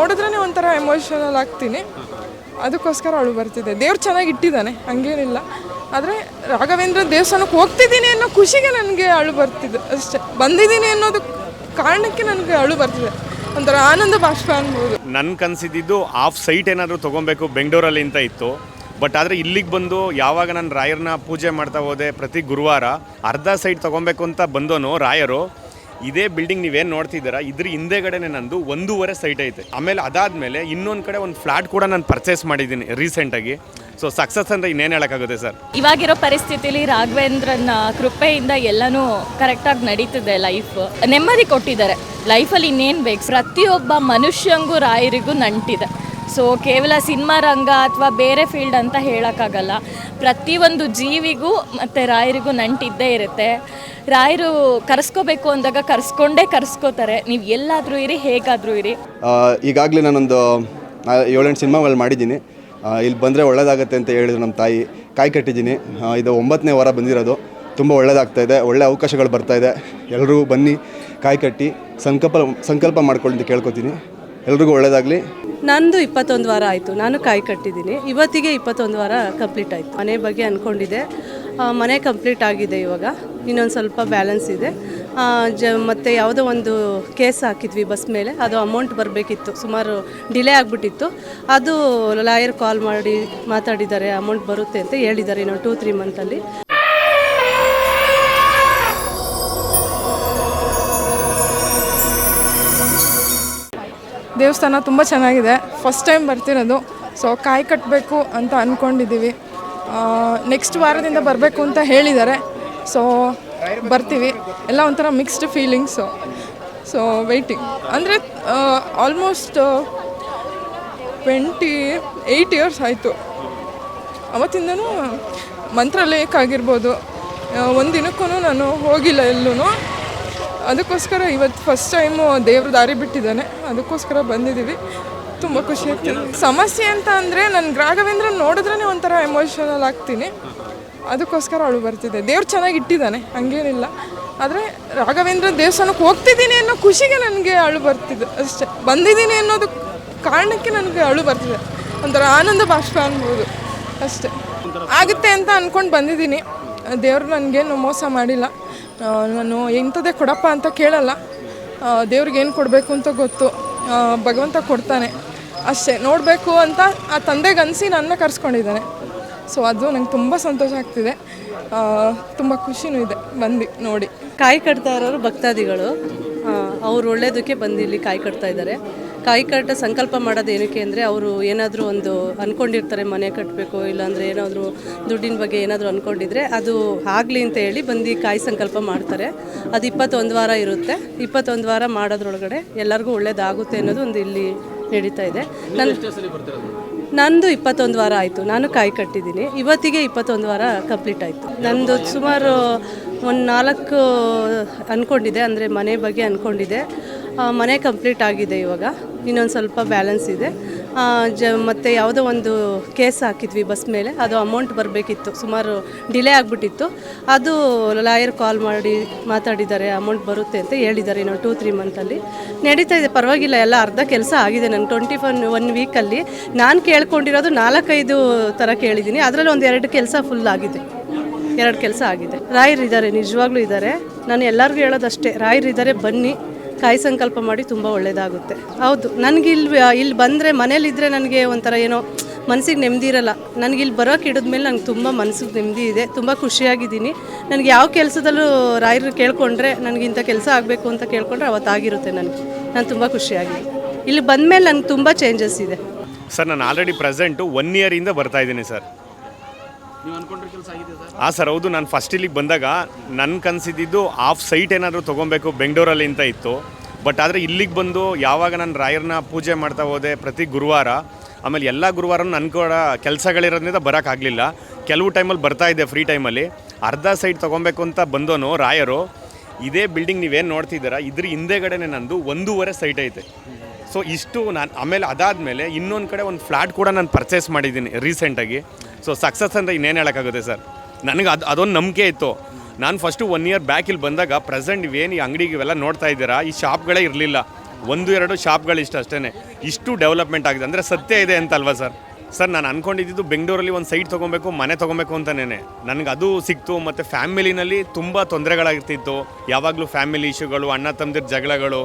ನೋಡಿದ್ರೇ ಒಂಥರ ಎಮೋಷನಲ್ ಆಗ್ತೀನಿ, ಅದಕ್ಕೋಸ್ಕರ ಅಳು ಬರ್ತಿದೆ. ದೇವ್ರು ಚೆನ್ನಾಗಿ ಇಟ್ಟಿದ್ದಾನೆ, ಹಂಗೇನಿಲ್ಲ. ಆದರೆ ರಾಘವೇಂದ್ರ ದೇವಸ್ಥಾನಕ್ಕೆ ಹೋಗ್ತಿದ್ದೀನಿ ಅನ್ನೋ ಖುಷಿಗೆ ನನಗೆ ಅಳು ಬರ್ತಿದೆ ಅಷ್ಟೇ. ಬಂದಿದ್ದೀನಿ ಅನ್ನೋದು ಕಾರಣಕ್ಕೆ ನನಗೆ ಅಳು ಬರ್ತಿದೆ, ಒಂಥರ ಆನಂದ ಬಾಷ್ಪ ಅನ್ಬೋದು. ನನ್ನ ಕನಸಿದ್ದು ಆಫ್ ಸೈಟ್ ಏನಾದರೂ ತೊಗೊಬೇಕು ಬೆಂಗಳೂರಲ್ಲಿ ಅಂತ ಇತ್ತು. ಬಟ್ ಆದರೆ ಇಲ್ಲಿಗೆ ಬಂದು ಯಾವಾಗ ನಾನು ರಾಯರನ್ನ ಪೂಜೆ ಮಾಡ್ತಾ ಹೋದೆ ಪ್ರತಿ ಗುರುವಾರ, ಅರ್ಧ ಸೈಟ್ ತೊಗೊಬೇಕು ಅಂತ ಬಂದೋನು ರಾಯರು. ಇದೇ ಬಿಲ್ಡಿಂಗ್ ನೀವೇನು ನೋಡ್ತಿದ್ದೀರಾ, ಇದ್ರ ಹಿಂದೆಗಡೆನೇ ನಂದು 1.5 ಸೈಟ್ ಐತೆ. ಆಮೇಲೆ ಅದಾದಮೇಲೆ ಇನ್ನೊಂದು ಕಡೆ ಒಂದು ಫ್ಲ್ಯಾಟ್ ಕೂಡ ನಾನು ಪರ್ಚೇಸ್ ಮಾಡಿದ್ದೀನಿ ರೀಸೆಂಟಾಗಿ. ಸೊ ಸಕ್ಸಸ್ ಅಂದರೆ ಇನ್ನೇನು ಹೇಳೋಕ್ಕಾಗುತ್ತೆ ಸರ್. ಇವಾಗಿರೋ ಪರಿಸ್ಥಿತಿಲಿ ರಾಘವೇಂದ್ರನ ಕೃಪೆಯಿಂದ ಎಲ್ಲನೂ ಕರೆಕ್ಟಾಗಿ ನಡೀತಿದೆ. ಲೈಫ್ ನೆಮ್ಮದಿ ಕೊಟ್ಟಿದ್ದಾರೆ. ಲೈಫಲ್ಲಿ ಇನ್ನೇನು ಬೇಕು, ಪ್ರತಿಯೊಬ್ಬ ಮನುಷ್ಯಂಗೂ ರಾಯರಿಗೂ ನಂಟಿದೆ. ಸೊ ಕೇವಲ ಸಿನಿಮಾ ರಂಗ ಅಥವಾ ಬೇರೆ ಫೀಲ್ಡ್ ಅಂತ ಹೇಳೋಕ್ಕಾಗಲ್ಲ. ಪ್ರತಿಯೊಂದು ಜೀವಿಗೂ ಮತ್ತು ರಾಯರಿಗೂ ನಂಟಿದ್ದೇ ಇರುತ್ತೆ. ರಾಯರು ಕರೆಸ್ಕೋಬೇಕು ಅಂದಾಗ ಕರೆಸ್ಕೋತಾರೆ. ನೀವು ಎಲ್ಲಾದರೂ ಇರಿ, ಹೇಗಾದರೂ ಇರಿ. ಈಗಾಗಲೇ ನಾನೊಂದು 7-8 ಸಿನಿಮಾಗಳು ಮಾಡಿದ್ದೀನಿ. ಇಲ್ಲಿ ಬಂದರೆ ಒಳ್ಳೇದಾಗತ್ತೆ ಅಂತ ಹೇಳಿದ್ರು ನಮ್ಮ ತಾಯಿ. ಕಾಯಿ ಕಟ್ಟಿದ್ದೀನಿ. ಇದು 9ನೇ ವಾರ ಬಂದಿರೋದು. ತುಂಬ ಒಳ್ಳೇದಾಗ್ತಾಯಿದೆ, ಒಳ್ಳೆ ಅವಕಾಶಗಳು ಬರ್ತಾಯಿದೆ. ಎಲ್ಲರೂ ಬನ್ನಿ, ಕಾಯಿ ಕಟ್ಟಿ ಸಂಕಲ್ಪ ಮಾಡ್ಕೊಳ್ಳಿ ಅಂತ ಕೇಳ್ಕೊತೀನಿ. ಎಲ್ರಿಗೂ ಒಳ್ಳೇದಾಗಲಿ. ನಂದು 21 ವಾರ ಆಯಿತು, ನಾನು ಕಾಯಿ ಕಟ್ಟಿದ್ದೀನಿ. ಇವತ್ತಿಗೆ 21 ವಾರ ಕಂಪ್ಲೀಟ್ ಆಯಿತು. ಮನೆ ಬಗ್ಗೆ ಅಂದ್ಕೊಂಡಿದ್ದೆ, ಮನೆ ಕಂಪ್ಲೀಟ್ ಆಗಿದೆ. ಇವಾಗ ಇನ್ನೊಂದು ಸ್ವಲ್ಪ ಬ್ಯಾಲೆನ್ಸ್ ಇದೆ. ಮತ್ತು ಯಾವುದೋ ಒಂದು ಕೇಸ್ ಹಾಕಿದ್ವಿ ಬಸ್ ಮೇಲೆ, ಅದು ಅಮೌಂಟ್ ಬರಬೇಕಿತ್ತು, ಸುಮಾರು ಡಿಲೇ ಆಗಿಬಿಟ್ಟಿತ್ತು. ಅದು ಲಾಯರ್ ಕಾಲ್ ಮಾಡಿ ಮಾತಾಡಿದ್ದಾರೆ, ಅಮೌಂಟ್ ಬರುತ್ತೆ ಅಂತ ಹೇಳಿದ್ದಾರೆ ಇನ್ನೊಂದು 2-3 ಮಂತಲ್ಲಿ. ದೇವಸ್ಥಾನ ತುಂಬ ಚೆನ್ನಾಗಿದೆ, ಫಸ್ಟ್ ಟೈಮ್ ಬರ್ತಿರೋದು. ಸೊ ಕಾಯಿ ಕಟ್ಟಬೇಕು ಅಂತ ಅಂದ್ಕೊಂಡಿದ್ದೀವಿ. ನೆಕ್ಸ್ಟ್ ವಾರದಿಂದ ಬರಬೇಕು ಅಂತ ಹೇಳಿದ್ದಾರೆ. ಸೊ ಬರ್ತೀವಿ. ಎಲ್ಲ ಒಂಥರ ಮಿಕ್ಸ್ಡ್ ಫೀಲಿಂಗ್ಸು. ಸೊ ವೆಯ್ಟಿಂಗ್ ಅಂದರೆ ಆಲ್ಮೋಸ್ಟ್ 28 ಇಯರ್ಸ್ ಆಯಿತು. ಅವತ್ತಿಂದನೂ ಮಂತ್ರಾಲಯಕ್ಕಾಗಿರ್ಬೋದು, ಒಂದು ದಿನಕ್ಕೂ ನಾನು ಹೋಗಿಲ್ಲ ಎಲ್ಲೂ. ಅದಕ್ಕೋಸ್ಕರ ಇವತ್ತು ಫಸ್ಟ್ ಟೈಮು ದೇವ್ರ ದಾರಿ ಬಿಟ್ಟಿದ್ದಾನೆ, ಅದಕ್ಕೋಸ್ಕರ ಬಂದಿದ್ದೀವಿ. ತುಂಬ ಖುಷಿ ಆಗ್ತಿದೆ. ಸಮಸ್ಯೆ ಅಂತ ಅಂದರೆ ನನ್ನ ರಾಘವೇಂದ್ರ ನೋಡಿದ್ರೇ ಒಂಥರ ಎಮೋಷನಲ್ ಆಗ್ತೀನಿ, ಅದಕ್ಕೋಸ್ಕರ ಅಳು ಬರ್ತಿದೆ. ದೇವ್ರು ಚೆನ್ನಾಗಿ ಇಟ್ಟಿದ್ದಾನೆ, ಹಂಗೇನಿಲ್ಲ. ಆದರೆ ರಾಘವೇಂದ್ರ ದೇವಸ್ಥಾನಕ್ಕೆ ಹೋಗ್ತಿದ್ದೀನಿ ಅನ್ನೋ ಖುಷಿಗೆ ನನಗೆ ಅಳು ಬರ್ತಿದೆ ಅಷ್ಟೇ. ಬಂದಿದ್ದೀನಿ ಅನ್ನೋದು ಕಾರಣಕ್ಕೆ ನನಗೆ ಅಳು ಬರ್ತಿದೆ, ಒಂಥರ ಆನಂದ ಬಾಷ್ಪ ಅನ್ಬೋದು ಅಷ್ಟೇ. ಆಗುತ್ತೆ ಅಂತ ಅಂದ್ಕೊಂಡು ಬಂದಿದ್ದೀನಿ. ದೇವರು ನನಗೇನು ಮೋಸ ಮಾಡಿಲ್ಲ. ನಾನು ಎಂಥದ್ದೇ ಕೊಡಪ್ಪ ಅಂತ ಕೇಳಲ್ಲ. ದೇವ್ರಿಗೇನು ಕೊಡಬೇಕು ಅಂತ ಗೊತ್ತು, ಭಗವಂತ ಕೊಡ್ತಾನೆ ಅಷ್ಟೇ. ನೋಡಬೇಕು ಅಂತ ಆ ತಂದೆಗೆ ಅನಿಸಿ ನನ್ನ ಕರೆಸ್ಕೊಂಡಿದ್ದಾನೆ. ಸೊ ಅದು ನಂಗೆ ತುಂಬ ಸಂತೋಷ ಆಗ್ತಿದೆ, ತುಂಬ ಖುಷಿನೂ ಇದೆ ಬಂದು ನೋಡಿ. ಕಾಯಿ ಕಟ್ತಾ ಇರೋರು ಭಕ್ತಾದಿಗಳು, ಅವ್ರು ಒಳ್ಳೇದಕ್ಕೆ ಬಂದು ಇಲ್ಲಿ ಕಾಯಿ ಕಟ್ತಾ ಇದ್ದಾರೆ. ಕಾಯಿ ಕಟ್ಟ ಸಂಕಲ್ಪ ಮಾಡೋದು ಏನಕ್ಕೆ ಅಂದರೆ, ಅವರು ಏನಾದರೂ ಒಂದು ಅಂದ್ಕೊಂಡಿರ್ತಾರೆ, ಮನೆ ಕಟ್ಟಬೇಕು, ಇಲ್ಲಾಂದರೆ ಏನಾದರೂ ದುಡ್ಡಿನ ಬಗ್ಗೆ ಏನಾದರೂ ಅಂದ್ಕೊಂಡಿದ್ರೆ ಅದು ಆಗಲಿ ಅಂತ ಹೇಳಿ ಬಂದು ಕಾಯಿ ಸಂಕಲ್ಪ ಮಾಡ್ತಾರೆ. ಅದು 21 ವಾರ ಇರುತ್ತೆ. 21 ವಾರ ಮಾಡೋದ್ರೊಳಗಡೆ ಎಲ್ಲರಿಗೂ ಒಳ್ಳೇದಾಗುತ್ತೆ ಅನ್ನೋದು ಒಂದು ಇಲ್ಲಿ ನಡೀತಾ ಇದೆ. ನಂದು 21 ವಾರ ಆಯಿತು, ನಾನು ಕಾಯಿ ಕಟ್ಟಿದ್ದೀನಿ. ಇವತ್ತಿಗೆ 21 ವಾರ ಕಂಪ್ಲೀಟ್ ಆಯಿತು. ನಂದು ಸುಮಾರು ಒಂದು 4 ಅಂದ್ಕೊಂಡಿದ್ದೆ, ಅಂದರೆ ಮನೆ ಬಗ್ಗೆ ಅಂದ್ಕೊಂಡಿದ್ದೆ. ಮನೆ ಕಂಪ್ಲೀಟ್ ಆಗಿದೆ. ಇವಾಗ ಇನ್ನೊಂದು ಸ್ವಲ್ಪ ಬ್ಯಾಲೆನ್ಸ್ ಇದೆ. ಮತ್ತು ಯಾವುದೋ ಒಂದು ಕೇಸ್ ಹಾಕಿದ್ವಿ ಬಸ್ ಮೇಲೆ, ಅದು ಅಮೌಂಟ್ ಬರಬೇಕಿತ್ತು, ಸುಮಾರು ಡಿಲೇ ಆಗಿಬಿಟ್ಟಿತ್ತು. ಅದು ಲಾಯರ್ ಕಾಲ್ ಮಾಡಿ ಮಾತಾಡಿದ್ದಾರೆ, ಅಮೌಂಟ್ ಬರುತ್ತೆ ಅಂತ ಹೇಳಿದ್ದಾರೆ ಇನ್ನೊಂದು 2-3 ಮಂತಲ್ಲಿ. ನಡೀತಾ ಇದೆ, ಪರವಾಗಿಲ್ಲ. ಎಲ್ಲ ಅರ್ಧ ಕೆಲಸ ಆಗಿದೆ. ನಾನು 21 ವೀಕಲ್ಲಿ ನಾನು ಕೇಳ್ಕೊಂಡಿರೋದು 4-5 ಥರ ಕೇಳಿದ್ದೀನಿ. ಅದರಲ್ಲಿ ಒಂದು 2 ಕೆಲಸ ಫುಲ್ ಆಗಿದೆ, 2 ಕೆಲಸ ಆಗಿದೆ. ರಾಯರಿದ್ದಾರೆ, ನಿಜವಾಗ್ಲೂ ಇದ್ದಾರೆ. ನಾನು ಎಲ್ಲರಿಗೂ ಹೇಳೋದಷ್ಟೇ, ರಾಯರಿದ್ದಾರೆ, ಬನ್ನಿ, ಕಾಯಿ ಸಂಕಲ್ಪ ಮಾಡಿ, ತುಂಬ ಒಳ್ಳೆಯದಾಗುತ್ತೆ. ಹೌದು, ನನಗೆ ಇಲ್ಲಿ ಬಂದರೆ, ಮನೇಲಿದ್ದರೆ ನನಗೆ ಒಂಥರ ಏನೋ ಮನಸ್ಸಿಗೆ ನೆಮ್ಮದಿ ಇರಲ್ಲ. ನನಗೆ ಇಲ್ಲಿ ಬರೋಕೆ ಹಿಡಿದ್ಮೇಲೆ ನಂಗೆ ತುಂಬ ಮನಸ್ಸಿಗೆ ನೆಮ್ಮದಿ ಇದೆ, ತುಂಬ ಖುಷಿಯಾಗಿದ್ದೀನಿ. ನನಗೆ ಯಾವ ಕೆಲಸದಲ್ಲೂ ರಾಯರು ಕೇಳ್ಕೊಂಡ್ರೆ, ನನಗಿಂಥ ಕೆಲಸ ಆಗಬೇಕು ಅಂತ ಕೇಳ್ಕೊಂಡ್ರೆ ಅವತ್ತಾಗಿರುತ್ತೆ. ನಾನು ತುಂಬ ಖುಷಿಯಾಗಿದ್ದೀನಿ. ಇಲ್ಲಿ ಬಂದಮೇಲೆ ನನಗೆ ತುಂಬ ಚೇಂಜಸ್ ಇದೆ. ಸರ್, ನಾನು ಆಲ್ರೆಡಿ ಪ್ರೆಸೆಂಟು 1 ಇಯರಿಂದ ಬರ್ತಾ ಇದ್ದೀನಿ ಸರ್. ಹಾಂ ಸರ್, ಹೌದು. ನಾನು ಫಸ್ಟ್ ಇಲ್ಲಿಗೆ ಬಂದಾಗ ನನ್ನ ಕನಸಿದ್ದು ಆಫ್ ಸೈಟ್ ಏನಾದರೂ ತೊಗೊಬೇಕು ಬೆಂಗಳೂರಲ್ಲಿ ಅಂತ ಇತ್ತು. ಬಟ್ ಆದರೆ ಇಲ್ಲಿಗೆ ಬಂದು ಯಾವಾಗ ನಾನು ರಾಯರನ್ನ ಪೂಜೆ ಮಾಡ್ತಾ ಹೋದೆ ಪ್ರತಿ ಗುರುವಾರ, ಆಮೇಲೆ ಎಲ್ಲ ಗುರುವಾರನೂ ನನ್ನ ಕೂಡ ಕೆಲಸಗಳಿರೋದ್ರಿಂದ ಬರೋಕ್ಕಾಗಲಿಲ್ಲ. ಕೆಲವು ಟೈಮಲ್ಲಿ ಬರ್ತಾಯಿದ್ದೆ ಫ್ರೀ ಟೈಮಲ್ಲಿ. ಅರ್ಧ ಸೈಟ್ ತೊಗೊಬೇಕು ಅಂತ ಬಂದೋನು ರಾಯರು. ಇದೇ ಬಿಲ್ಡಿಂಗ್ ನೀವೇನು ನೋಡ್ತಿದ್ದೀರಾ, ಇದ್ರ ಹಿಂದೆಗಡೆನೇ ನಂದು 1.5 ಸೈಟ್ ಐತೆ. ಸೊ ಇಷ್ಟು ನಾನು ಆಮೇಲೆ ಅದಾದಮೇಲೆ ಇನ್ನೊಂದು ಕಡೆ ಒಂದು ಫ್ಲ್ಯಾಟ್ ಕೂಡ ನಾನು ಪರ್ಚೇಸ್ ಮಾಡಿದ್ದೀನಿ ರೀಸೆಂಟಾಗಿ. ಸೊ ಸಕ್ಸಸ್ ಅಂದರೆ ಇನ್ನೇನು ಹೇಳೋಕ್ಕಾಗುತ್ತೆ ಸರ್. ನನಗೆ ಅದೊಂದು ನಂಬಿಕೆ ಇತ್ತು. ನಾನು ಫಸ್ಟು 1 ಇಯರ್ ಬ್ಯಾಕ್ ಇಲ್ಲಿ ಬಂದಾಗ ಪ್ರೆಸೆಂಟ್ ಇವೇನು ಈ ಅಂಗಡಿಗೆ ಇವೆಲ್ಲ ನೋಡ್ತಾ ಇದ್ದೀರಾ, ಈ ಶಾಪ್ಗಳೇ ಇರಲಿಲ್ಲ. 2 ಶಾಪ್ಗಳಿಷ್ಟ ಅಷ್ಟೇ. ಇಷ್ಟು ಡೆವಲಪ್ಮೆಂಟ್ ಆಗಿದೆ ಅಂದರೆ ಸತ್ಯ ಇದೆ ಅಂತಲ್ವಾ ಸರ್? ಸರ್ ನಾನು ಅಂದ್ಕೊಂಡಿದ್ದು ಬೆಂಗಳೂರಲ್ಲಿ ಒಂದು ಸೈಟ್ ತೊಗೊಬೇಕು, ಮನೆ ತೊಗೊಬೇಕು ಅಂತಲೇ. ನನಗೆ ಅದು ಸಿಕ್ತು. ಮತ್ತು ಫ್ಯಾಮಿಲಿನಲ್ಲಿ ತುಂಬ ತೊಂದರೆಗಳಾಗಿರ್ತಿತ್ತು. ಯಾವಾಗಲೂ ಫ್ಯಾಮಿಲಿ ಇಶ್ಯೂಗಳು, ಅಣ್ಣ ತಮ್ಮದಿರ ಜಗಳಗಳು,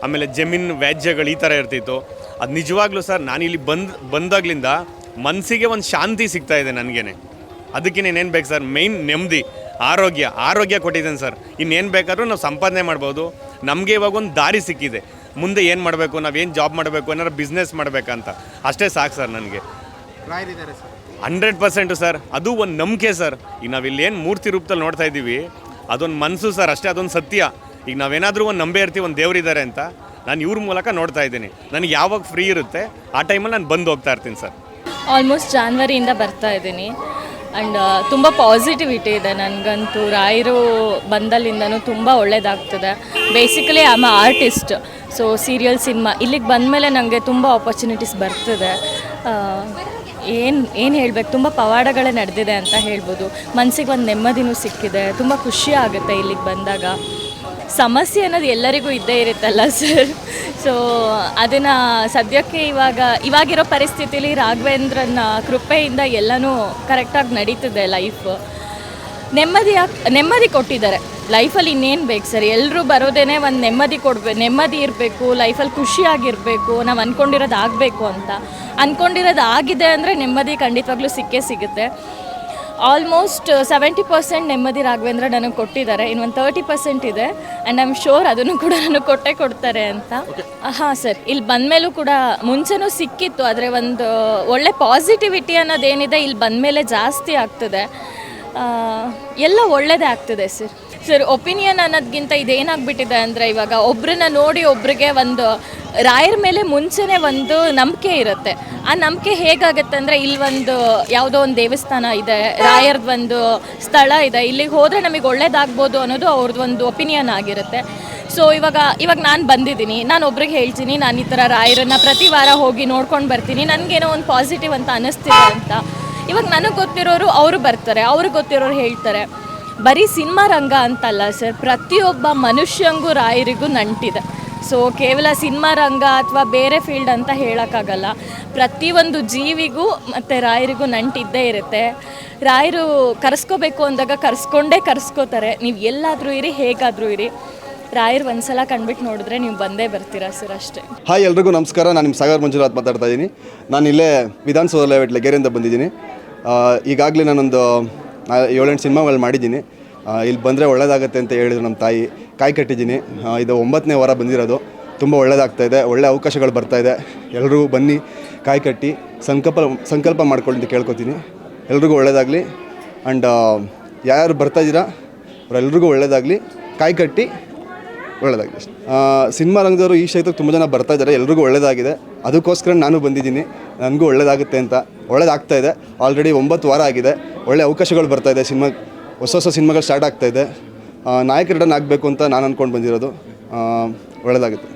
ಆಮೇಲೆ ಜಮೀನು ವ್ಯಾಜ್ಯಗಳು ಈ ಥರ ಇರ್ತಿತ್ತು. ಅದು ನಿಜವಾಗ್ಲೂ ಸರ್ ನಾನಿಲ್ಲಿ ಬಂದಾಗ್ಲಿಂದ ಮನಸ್ಸಿಗೆ ಒಂದು ಶಾಂತಿ ಸಿಗ್ತಾ ಇದೆ ನನಗೇನೆ. ಅದಕ್ಕೆ ಇನ್ನೇನು ಬೇಕು ಸರ್? ಮೇಯ್ನ್ ನೆಮ್ಮದಿ, ಆರೋಗ್ಯ ಕೊಟ್ಟಿದ್ದೇನೆ ಸರ್. ಇನ್ನೇನು ಬೇಕಾದ್ರೂ ನಾವು ಸಂಪಾದನೆ ಮಾಡ್ಬೋದು. ನಮಗೆ ಇವಾಗ ಒಂದು ದಾರಿ ಸಿಕ್ಕಿದೆ. ಮುಂದೆ ಏನು ಮಾಡಬೇಕು, ನಾವೇನು ಜಾಬ್ ಮಾಡಬೇಕು, ಏನಾರು ಬಿಸ್ನೆಸ್ ಮಾಡಬೇಕಂತ ಅಷ್ಟೇ ಸಾಕು ಸರ್ ನನಗೆ. 100% ಸರ್. ಅದು ಒಂದು ನಂಬಿಕೆ ಸರ್. ಈಗ ನಾವಿಲ್ಲೇನು ಮೂರ್ತಿ ರೂಪದಲ್ಲಿ ನೋಡ್ತಾ ಇದ್ದೀವಿ, ಅದೊಂದು ಮನಸ್ಸು ಸರ್ ಅಷ್ಟೇ, ಅದೊಂದು ಸತ್ಯ. ಈಗ ನಾವೇನಾದರೂ ಒಂದು ನಂಬೇ ಇರ್ತೀವಿ, ಒಂದು ದೇವರಿದ್ದಾರೆ ಅಂತ. ನಾನು ಇವ್ರ ಮೂಲಕ ನೋಡ್ತಾ ಇದ್ದೀನಿ. ನನಗೆ ಯಾವಾಗ ಫ್ರೀ ಇರುತ್ತೆ ಆ ಟೈಮಲ್ಲಿ ನಾನು ಬಂದು ಹೋಗ್ತಾ ಇರ್ತೀನಿ ಸರ್. ಆಲ್ಮೋಸ್ಟ್ ಜಾನ್ವರಿಯಿಂದ ಬರ್ತಾ ಇದ್ದೀನಿ ಆ್ಯಂಡ್ ತುಂಬ ಪಾಸಿಟಿವಿಟಿ ಇದೆ ನನಗಂತೂ. ರಾಯರು ಬಂದಲ್ಲಿಂದನೂ ತುಂಬ ಒಳ್ಳೆಯದಾಗ್ತದೆ. Basically I am artist, so serial, cinema ಇಲ್ಲಿಗೆ ಬಂದಮೇಲೆ ನನಗೆ ತುಂಬ ಆಪರ್ಚುನಿಟೀಸ್ ಬರ್ತಿದೆ. ಏನು ಹೇಳಬೇಕು, ತುಂಬ ಪವಾಡಗಳೇ ನಡೆದಿದೆ ಅಂತ ಹೇಳ್ಬೋದು. ಮನಸ್ಸಿಗೆ ಒಂದು ನೆಮ್ಮದಿನೂ ಸಿಕ್ಕಿದೆ. ತುಂಬ ಖುಷಿ ಆಗುತ್ತೆ ಇಲ್ಲಿಗೆ ಬಂದಾಗ. ಸಮಸ್ಯೆ ಅನ್ನೋದು ಎಲ್ಲರಿಗೂ ಇದ್ದೇ ಇರುತ್ತಲ್ಲ ಸರ್. ಸೊ ಅದನ್ನು ಸದ್ಯಕ್ಕೆ ಇವಾಗಿರೋ ಪರಿಸ್ಥಿತಿಲಿ ರಾಘವೇಂದ್ರನ ಕೃಪೆಯಿಂದ ಎಲ್ಲನೂ ಕರೆಕ್ಟಾಗಿ ನಡೀತಿದೆ ಲೈಫ್. ನೆಮ್ಮದಿ ಕೊಟ್ಟಿದ್ದಾರೆ ಲೈಫಲ್ಲಿ. ಇನ್ನೇನು ಬೇಕು ಸರ್? ಎಲ್ಲರೂ ಬರೋದೇ ಒಂದು ನೆಮ್ಮದಿ ಇರಬೇಕು, ಲೈಫಲ್ಲಿ ಖುಷಿಯಾಗಿರಬೇಕು, ನಾವು ಅಂದ್ಕೊಂಡಿರೋದು ಆಗಬೇಕು ಅಂತ. ಅಂದ್ಕೊಂಡಿರೋದು ಆಗಿದೆ ಅಂದರೆ ನೆಮ್ಮದಿ ಖಂಡಿತವಾಗ್ಲೂ ಸಿಗುತ್ತೆ. ಆಲ್ಮೋಸ್ಟ್ 70% ನೆಮ್ಮದಿ ರಾಘವೇಂದ್ರ ನನಗೆ ಕೊಟ್ಟಿದ್ದಾರೆ. ಇನ್ನೊಂದು 30% ಇದೆ ಆ್ಯಂಡ್ ಐ ಆಮ್ ಶೋರ್ ಅದನ್ನು ಕೂಡ ನನಗೆ ಕೊಡ್ತಾರೆ ಅಂತ. ಹಾಂ ಸರ್, ಇಲ್ಲಿ ಬಂದಮೇಲೂ ಕೂಡ ಮುಂಚೆನೂ ಸಿಕ್ಕಿತ್ತು, ಆದರೆ ಒಂದು ಒಳ್ಳೆ ಪಾಸಿಟಿವಿಟಿ ಅನ್ನೋದೇನಿದೆ ಇಲ್ಲಿ ಬಂದಮೇಲೆ ಜಾಸ್ತಿ ಆಗ್ತದೆ. ಎಲ್ಲ ಒಳ್ಳೆಯದೇ ಆಗ್ತದೆ ಸರ್. ಒಪಿನಿಯನ್ ಅನ್ನೋದಕ್ಕಿಂತ ಇದೇನಾಗ್ಬಿಟ್ಟಿದೆ ಅಂದರೆ, ಇವಾಗ ಒಬ್ಬರನ್ನ ನೋಡಿ ಒಬ್ರಿಗೆ ಒಂದು ರಾಯರ ಮೇಲೆ ಮುಂಚೆನೇ ಒಂದು ನಂಬಿಕೆ ಇರುತ್ತೆ. ಆ ನಂಬಿಕೆ ಹೇಗಾಗುತ್ತೆ ಅಂದರೆ, ಇಲ್ಲಿ ಒಂದು ಯಾವುದೋ ಒಂದು ದೇವಸ್ಥಾನ ಇದೆ, ರಾಯರದ್ದು ಒಂದು ಸ್ಥಳ ಇದೆ, ಇಲ್ಲಿಗೆ ಹೋದರೆ ನಮಗೆ ಒಳ್ಳೇದಾಗ್ಬೋದು ಅನ್ನೋದು ಅವ್ರದ್ದು ಒಂದು ಒಪಿನಿಯನ್ ಆಗಿರುತ್ತೆ. ಸೊ ಇವಾಗ ನಾನು ಬಂದಿದ್ದೀನಿ, ನಾನು ಒಬ್ರಿಗೆ ಹೇಳ್ತೀನಿ ನಾನು ಈ ಥರ ರಾಯರನ್ನು ಪ್ರತಿ ವಾರ ಹೋಗಿ ನೋಡ್ಕೊಂಡು ಬರ್ತೀನಿ, ನನಗೇನೋ ಒಂದು ಪಾಸಿಟಿವ್ ಅಂತ ಅನ್ನಿಸ್ತಿದೆ ಅಂತ. ಇವಾಗ ನನಗೆ ಗೊತ್ತಿರೋರು ಅವರು ಬರ್ತಾರೆ, ಅವ್ರಿಗೆ ಗೊತ್ತಿರೋರು ಹೇಳ್ತಾರೆ. ಬರೀ ಸಿನಿಮಾ ರಂಗ ಅಂತಲ್ಲ ಸರ್, ಪ್ರತಿಯೊಬ್ಬ ಮನುಷ್ಯಂಗೂ ರಾಯರಿಗೂ ನಂಟಿದೆ. ಸೊ ಕೇವಲ ಸಿನಿಮಾ ರಂಗ ಅಥವಾ ಬೇರೆ ಫೀಲ್ಡ್ ಅಂತ ಹೇಳೋಕ್ಕಾಗಲ್ಲ. ಪ್ರತಿಯೊಂದು ಜೀವಿಗೂ ಮತ್ತು ರಾಯರಿಗೂ ನಂಟಿದ್ದೇ ಇರುತ್ತೆ. ರಾಯರು ಕರೆಸ್ಕೋಬೇಕು ಅಂದಾಗ ಕರೆಸ್ಕೋತಾರೆ. ನೀವು ಎಲ್ಲಾದರೂ ಇರಿ, ಹೇಗಾದರೂ ಇರಿ, ರಾಯರು ಒಂದ್ಸಲ ಕಂಡ್ಬಿಟ್ಟು ನೋಡಿದ್ರೆ ನೀವು ಬಂದೇ ಬರ್ತೀರಾ ಸರ್, ಅಷ್ಟೇ. ಹಾಯ್ ಎಲ್ರಿಗೂ ನಮಸ್ಕಾರ. ನಾನು ನಿಮ್ಮ ಸಾಗರ್ ಮಂಜುನಾಥ್ ಮಾತಾಡ್ತಾ ಇದ್ದೀನಿ. ನಾನು ಇಲ್ಲೇ ವಿಧಾನಸೌಧ ಲೇಔಟ್ ಲಗೇರಿಯಿಂದ ಬಂದಿದ್ದೀನಿ. ಈಗಾಗಲೇ ನಾನೊಂದು 7-8 ಸಿನಿಮಾಗಳು ಮಾಡಿದ್ದೀನಿ. ಇಲ್ಲಿ ಬಂದರೆ ಒಳ್ಳೇದಾಗತ್ತೆ ಅಂತ ಹೇಳಿದ್ರು ನಮ್ಮ ತಾಯಿ. ಕಾಯಿ ಕಟ್ಟಿದ್ದೀನಿ. ಇದು 9ನೇ ವಾರ ಬಂದಿರೋದು. ತುಂಬ ಒಳ್ಳೇದಾಗ್ತಾಯಿದೆ, ಒಳ್ಳೆ ಅವಕಾಶಗಳು ಬರ್ತಾಯಿದೆ. ಎಲ್ಲರೂ ಬನ್ನಿ, ಕಾಯಿ ಕಟ್ಟಿ ಸಂಕಲ್ಪ ಮಾಡ್ಕೊಳ್ಳಿ ಅಂತ ಕೇಳ್ಕೊತೀನಿ. ಎಲ್ರಿಗೂ ಒಳ್ಳೇದಾಗಲಿ. ಆ್ಯಂಡ್ ಯಾರು ಬರ್ತಾಯಿದ್ದೀರಾ ಅವರೆಲ್ರಿಗೂ ಒಳ್ಳೇದಾಗಲಿ. ಕಾಯಿ ಕಟ್ಟಿ ಒಳ್ಳೆಯದಾಗಿದೆ. ಸಿನಿಮಾ ರಂಗದವರು ಈ ಕ್ಷೇತ್ರಕ್ಕೆ ತುಂಬ ಜನ ಬರ್ತಾಯಿದ್ದಾರೆ. ಎಲ್ರಿಗೂ ಒಳ್ಳೆಯದಾಗಿದೆ. ಅದಕ್ಕೋಸ್ಕರ ನಾನು ಬಂದಿದ್ದೀನಿ, ನನಗೂ ಒಳ್ಳೇದಾಗುತ್ತೆ ಅಂತ. ಒಳ್ಳೇದಾಗ್ತಾಯಿದೆ. ಆಲ್ರೆಡಿ 9 ವಾರ ಆಗಿದೆ. ಒಳ್ಳೆ ಅವಕಾಶಗಳು ಬರ್ತಾಯಿದೆ. ಹೊಸ ಸಿನಿಮಾಗಳು ಸ್ಟಾರ್ಟ್ ಆಗ್ತಾಯಿದೆ. ನಾಯಕರನ್ನ ಆಗಬೇಕು ಅಂತ ನಾನು ಅಂದ್ಕೊಂಡು ಬಂದಿರೋದು. ಒಳ್ಳೆಯದಾಗುತ್ತೆ.